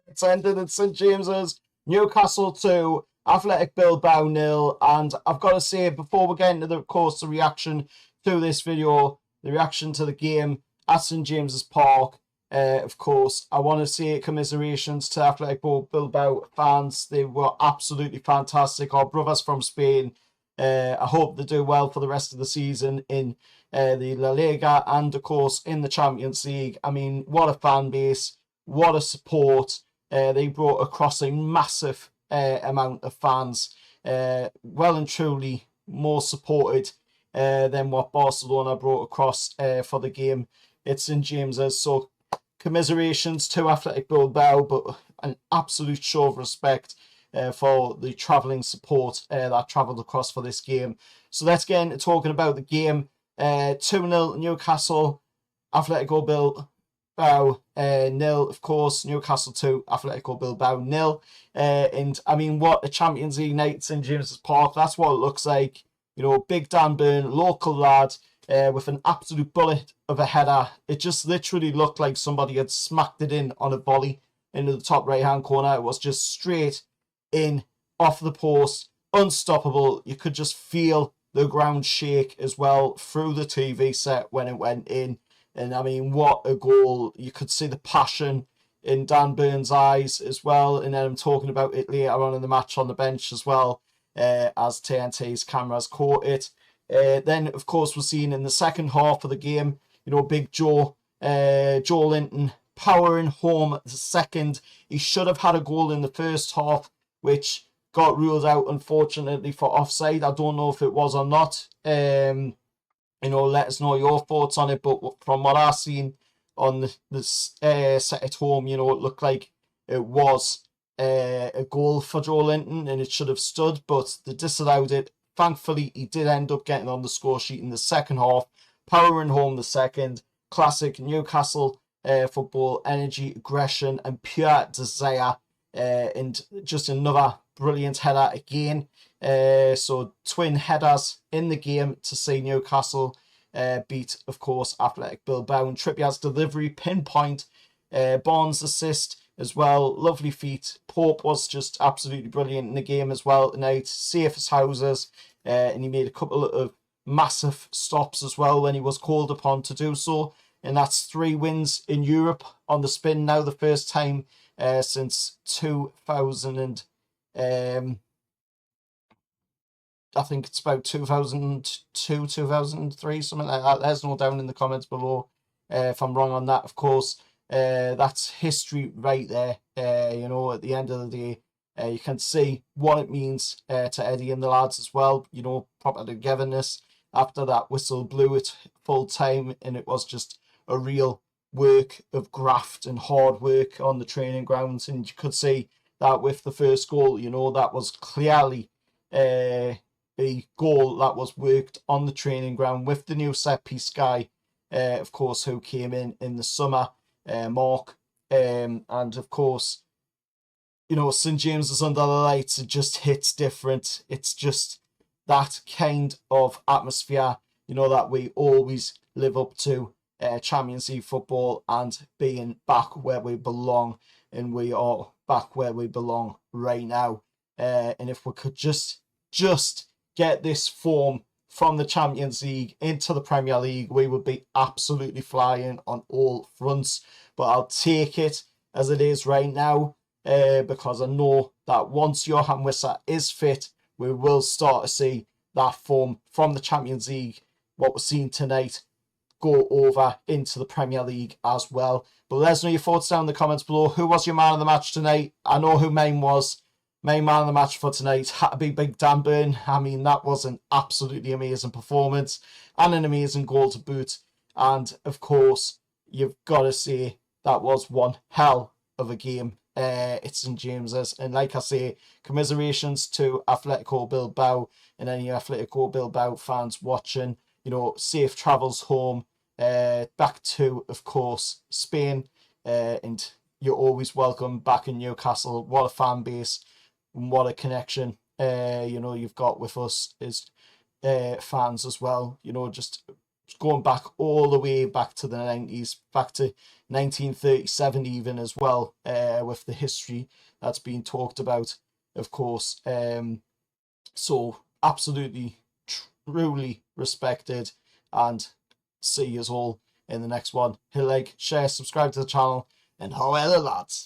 It's ended at St James's. Newcastle 2, Athletic Bilbao 0. And I've got to say, before we get into the, of course, the reaction to this video, the reaction to the game at St James's Park, of course, I want to say commiserations to Athletic Bilbao fans. They were absolutely fantastic. Our brothers from Spain. I hope they do well for the rest of the season in the La Liga and, of course, in the Champions League. I mean, what a fan base, what a support. They brought across a massive amount of fans, well and truly more supported than what Barcelona brought across for the game at St James's. So commiserations to Athletic Bilbao, but an absolute show of respect for the travelling support that travelled across for this game. So let's get into talking about the game. 2-0 Newcastle, Atletico Bilbao 0, of course. Newcastle 2, Atletico Bilbao 0. And I mean, what a Champions League night at St James's Park. That's what it looks like. You know, Big Dan Burn, local lad, with an absolute bullet of a header. It just literally looked like somebody had smacked it in on a volley into the top right-hand corner. It was just straight in, off the post, unstoppable. You could just feel the ground shake as well through the TV set when it went in. And I mean, what a goal. You could see the passion in Dan Burn's eyes as well. And then I'm talking about it later on in the match on the bench as well, as TNT's cameras caught it. Then, of course, we're seeing in the second half of the game, you know, Big Joe Linton powering home the second. He should have had a goal in the first half, which got ruled out, unfortunately, for offside. I don't know if it was or not. You know, let us know your thoughts on it. But from what I've seen on the set at home, you know, it looked like it was a goal for Joe Linton and it should have stood, but they disallowed it. Thankfully, he did end up getting on the score sheet in the second half, powering home the second. Classic Newcastle football, energy, aggression, and pure desire. And just another brilliant header again. So twin headers in the game to see Newcastle beat, of course, Athletic Bilbao. And Trippier's delivery, pinpoint, Barnes' assist as well. Lovely feat. Pope was just absolutely brilliant in the game as well tonight. Safe as houses. And he made a couple of massive stops as well when he was called upon to do so. And that's 3 wins in Europe on the spin now, the first time since 2000 and I think it's about 2002, 2003, something like that. Let us know down in the comments below if I'm wrong on that, of course. That's history right there. You know, at the end of the day, you can see what it means to Eddie and the lads as well. You know, proper togetherness after that whistle blew it full time, and it was just a real work of graft and hard work on the training grounds. And you could see that with the first goal, you know, that was clearly a goal that was worked on the training ground with the new set piece guy, of course, who came in the summer, Mark. And of course, you know, St James's under the lights, it just hits different. It's just that kind of atmosphere, you know, that we always live up to. Champions League football and being back where we belong, and we are back where we belong right now. And if we could just get this form from the Champions League into the Premier League, we would be absolutely flying on all fronts. But I'll take it as it is right now, because I know that once Johan Wissa is fit, we will start to see that form from the Champions League, what we're seeing tonight, go over into the Premier League as well. But let us know your thoughts down in the comments below. Who was your man of the match tonight? I know who mine was. Main man of the match for tonight had to be Big Dan Burn. I mean, that was an absolutely amazing performance and an amazing goal to boot. And of course, you've got to say that was one hell of a game. It's St James's, and like I say, commiserations to Atletico Bilbao and any Atletico Bilbao fans watching. You know, safe travels home, back to, of course, Spain, and you're always welcome back in Newcastle. What a fan base and what a connection, you know, you've got with us as fans as well. You know, just going back all the way back to the 90s, back to 1937 even as well, with the history that's been talked about, of course. So absolutely, truly respected, and see you all in the next one. Hit like, share, subscribe to the channel, and however lads.